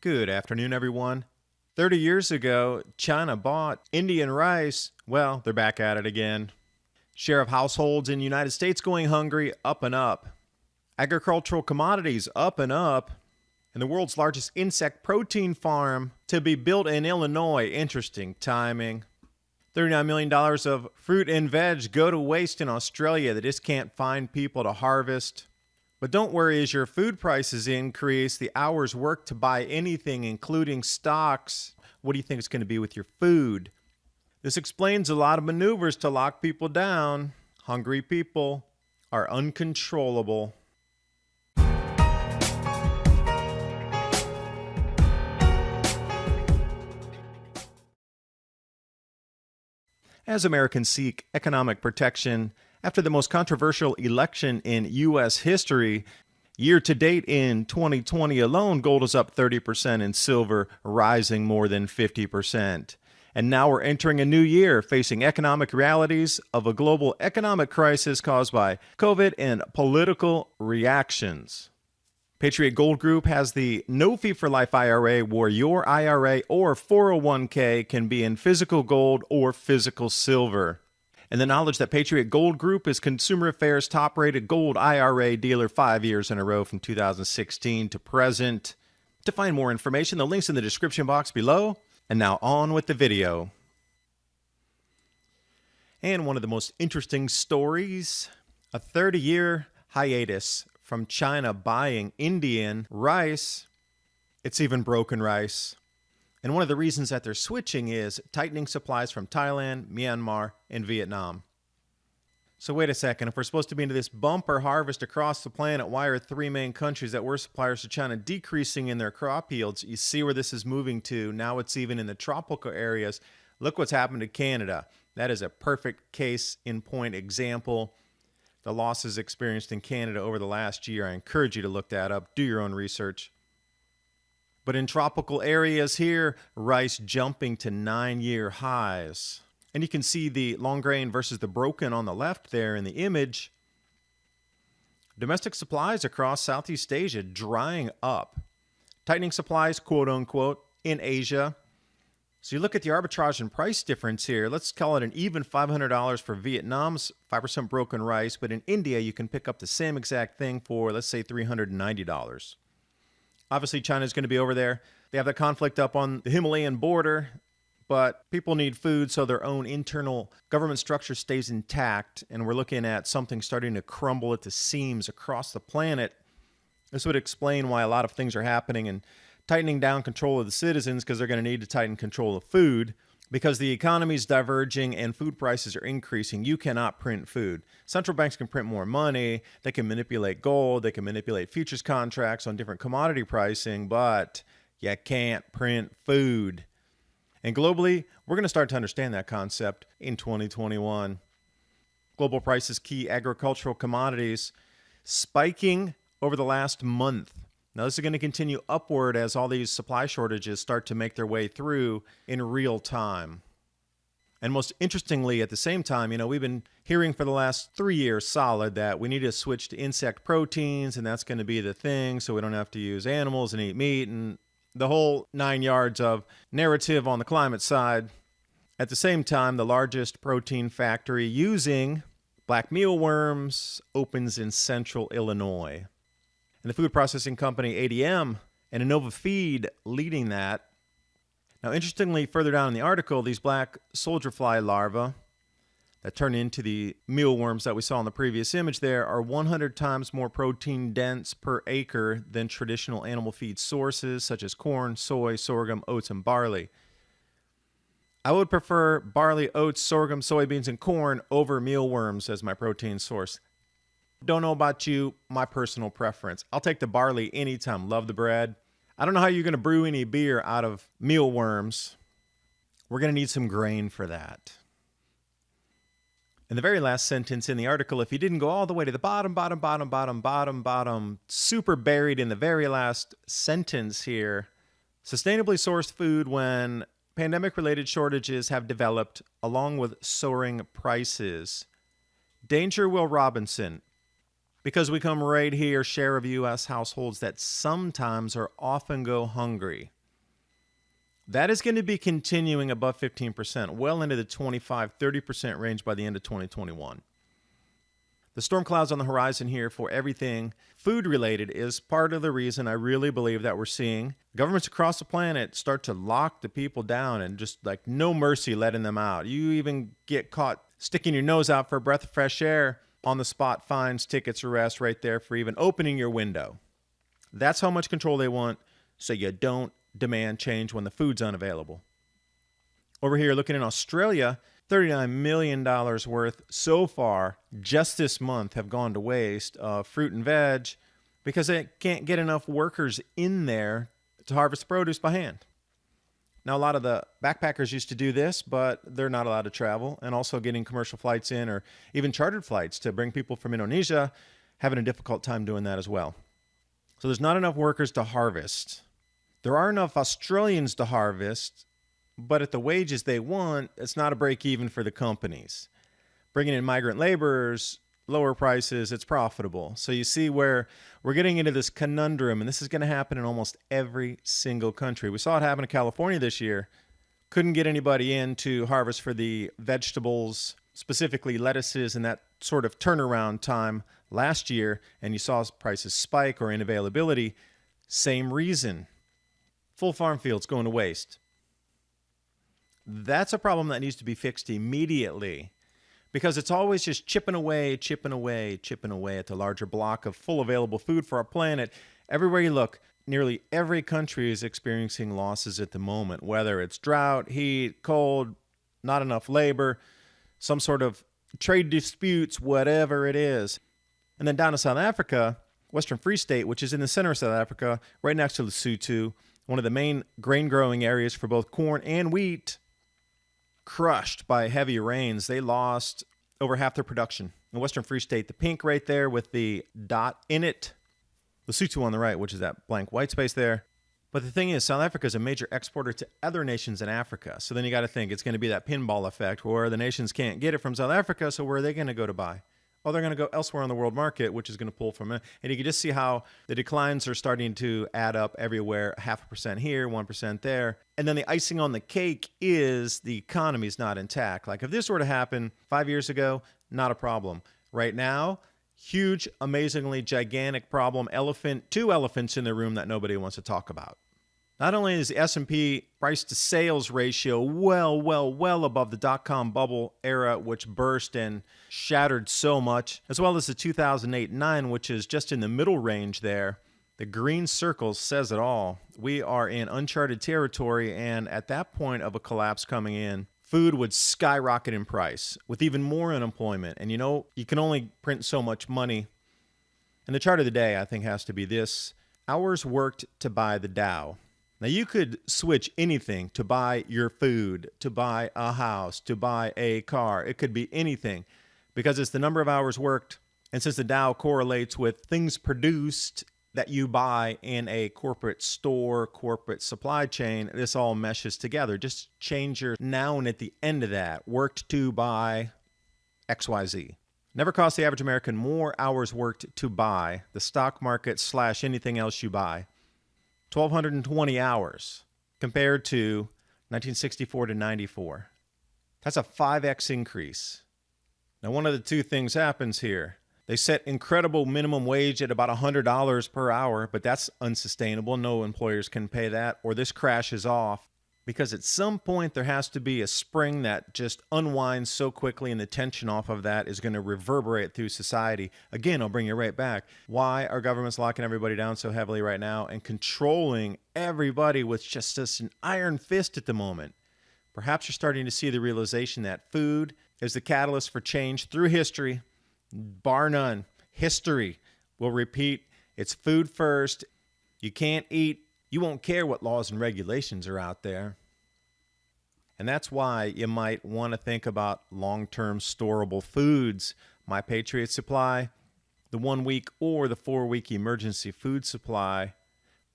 Good afternoon, everyone. 30 years ago, China bought Indian rice. Well, they're back at it again. Share of households in the United States going hungry, up and up. Agricultural commodities, up and up. And the world's largest insect protein farm to be built in Illinois. Interesting timing. $39 million of fruit and veg go to waste in Australia. They just can't find people to harvest. But don't worry, as your food prices increase, the hours worked to buy anything, including stocks, what do you think it's going to be with your food? This explains a lot of maneuvers to lock people down. Hungry people are uncontrollable. As Americans seek economic protection after the most controversial election in U.S. history, year to date in 2020 alone, gold is up 30% and silver rising more than 50%. And now we're entering a new year facing economic realities of a global economic crisis caused by COVID and political reactions. Patriot Gold Group has the No Fee for Life IRA, where your IRA or 401k can be in physical gold or physical silver. And the knowledge that Patriot Gold Group is Consumer Affairs' top-rated gold IRA dealer 5 years in a row from 2016 to present. To find more information, the link's in the description box below. And now on with the video. And one of the most interesting stories, a 30-year hiatus from China buying Indian rice. It's even broken rice. And one of the reasons that they're switching is tightening supplies from Thailand, Myanmar, and Vietnam. So wait a second, if we're supposed to be into this bumper harvest across the planet, why are three main countries that were suppliers to China decreasing in their crop yields? You see where this is moving to. Now it's even in the tropical areas. Look what's happened to Canada. That is a perfect case in point example. The losses experienced in Canada over the last year. I encourage you to look that up. Do your own research. But in tropical areas here, rice jumping to 9-year highs. And you can see the long grain versus the broken on the left there in the image. Domestic supplies across Southeast Asia drying up. Tightening supplies, quote unquote, in Asia. So you look at the arbitrage and price difference here. Let's call it an even $500 for Vietnam's 5% broken rice. But in India, you can pick up the same exact thing for, let's say, $390. Obviously, China's going to be over there. They have the conflict up on the Himalayan border, but people need food, so their own internal government structure stays intact, and we're looking at something starting to crumble at the seams across the planet. This would explain why a lot of things are happening and tightening down control of the citizens, because they're going to need to tighten control of food. Because the economy is diverging and food prices are increasing, you cannot print food. Central banks can print more money, they can manipulate gold, they can manipulate futures contracts on different commodity pricing, but you can't print food. And globally, we're going to start to understand that concept in 2021. Global prices, key agricultural commodities, spiking over the last month. Now, this is going to continue upward as all these supply shortages start to make their way through in real time. And most interestingly, at the same time, we've been hearing for the last 3 years solid that we need to switch to insect proteins, and that's going to be the thing, so we don't have to use animals and eat meat, and the whole 9 yards of narrative on the climate side. At the same time, the largest protein factory using black mealworms opens in central Illinois. And the food processing company ADM and Innova Feed leading that. Now, interestingly, further down in the article, these black soldier fly larvae that turn into the mealworms that we saw in the previous image there are 100 times more protein dense per acre than traditional animal feed sources such as corn, soy, sorghum, oats, and barley. I would prefer barley, oats, sorghum, soybeans, and corn over mealworms as my protein source. Don't know about you, my personal preference. I'll take the barley anytime. Love the bread. I don't know how you're going to brew any beer out of mealworms. We're going to need some grain for that. In the very last sentence in the article, if you didn't go all the way to the bottom, super buried in the very last sentence here, sustainably sourced food when pandemic-related shortages have developed along with soaring prices. Danger, Will Robinson. Because we come right here, share of U.S. households that sometimes or often go hungry. That is going to be continuing above 15%, well into the 25-30% range by the end of 2021. The storm clouds on the horizon here for everything food related is part of the reason I really believe that we're seeing governments across the planet start to lock the people down and just like no mercy letting them out. You even get caught sticking your nose out for a breath of fresh air, on the spot fines, tickets, arrests right there for even opening your window. That's how much control they want, so you don't demand change when the food's unavailable. Over here, looking in Australia, $39 million worth so far just this month have gone to waste of fruit and veg because they can't get enough workers in there to harvest produce by hand. Now, a lot of the backpackers used to do this, but they're not allowed to travel, and also getting commercial flights in or even chartered flights to bring people from Indonesia, having a difficult time doing that as well. So there's not enough workers to harvest. There are enough Australians to harvest, but at the wages they want, it's not a break even for the companies. Bringing in migrant laborers, lower prices, it's profitable. So you see where we're getting into this conundrum, and this is going to happen in almost every single country. We saw it happen in California this year. Couldn't get anybody in to harvest for the vegetables, specifically lettuces, and that sort of turnaround time last year, and you saw prices spike or unavailability. Same reason. Full farm fields going to waste. That's a problem that needs to be fixed immediately because it's always just chipping away at the larger block of full available food for our planet. Everywhere you look, nearly every country is experiencing losses at the moment, whether it's drought, heat, cold, not enough labor, some sort of trade disputes, whatever it is. And then down to South Africa, Western Free State, which is in the center of South Africa, right next to Lesotho, one of the main grain growing areas for both corn and wheat, crushed by heavy rains. They lost over half their production. In Western Free State, the pink right there with the dot in it, Lesotho on the right, which is that blank white space there. But the thing is, South Africa is a major exporter to other nations in Africa. So then you got to think it's going to be that pinball effect where the nations can't get it from South Africa, so where are they going to go to buy? Well, they're going to go elsewhere on the world market, which is going to pull from it. And you can just see how the declines are starting to add up everywhere, 0.5% here, 1% there. And then the icing on the cake is the economy is not intact. Like if this were to happen 5 years ago, not a problem. Right now, huge, amazingly gigantic problem. Two elephants in the room that nobody wants to talk about. Not only is the S&P price to sales ratio well above the dot-com bubble era, which burst and shattered so much, as well as the 2008-9, which is just in the middle range there. The green circle says it all. We are in uncharted territory, and at that point of a collapse coming in, food would skyrocket in price with even more unemployment. And you can only print so much money. And the chart of the day, I think, has to be this: hours worked to buy the Dow. Now, you could switch anything to buy your food, to buy a house, to buy a car. It could be anything because it's the number of hours worked. And since the Dow correlates with things produced that you buy in a corporate store, corporate supply chain, this all meshes together. Just change your noun at the end of that. Worked to buy XYZ. Never cost the average American more hours worked to buy the stock market / anything else you buy. 1,220 hours compared to 1964 to 94. That's a 5x increase. Now, one of the two things happens here. They set incredible minimum wage at about $100 per hour, but that's unsustainable. No employers can pay that, or this crashes off. Because at some point there has to be a spring that just unwinds so quickly, and the tension off of that is going to reverberate through society. Again, I'll bring you right back. Why are governments locking everybody down so heavily right now and controlling everybody with just an iron fist at the moment? Perhaps you're starting to see the realization that food is the catalyst for change through history. Bar none. History will repeat. It's food first. You can't eat. You won't care what laws and regulations are out there. And that's why you might want to think about long-term storable foods. My Patriot supply, the 1 week or the 4 week emergency food supply,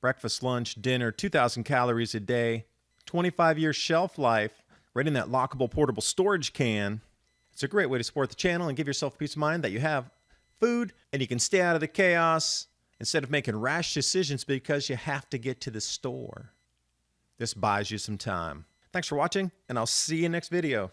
breakfast, lunch, dinner, 2,000 calories a day, 25-year shelf life, right in that lockable portable storage can. It's a great way to support the channel and give yourself peace of mind that you have food and you can stay out of the chaos instead of making rash decisions because you have to get to the store. This buys you some time. Thanks for watching, and I'll see you next video.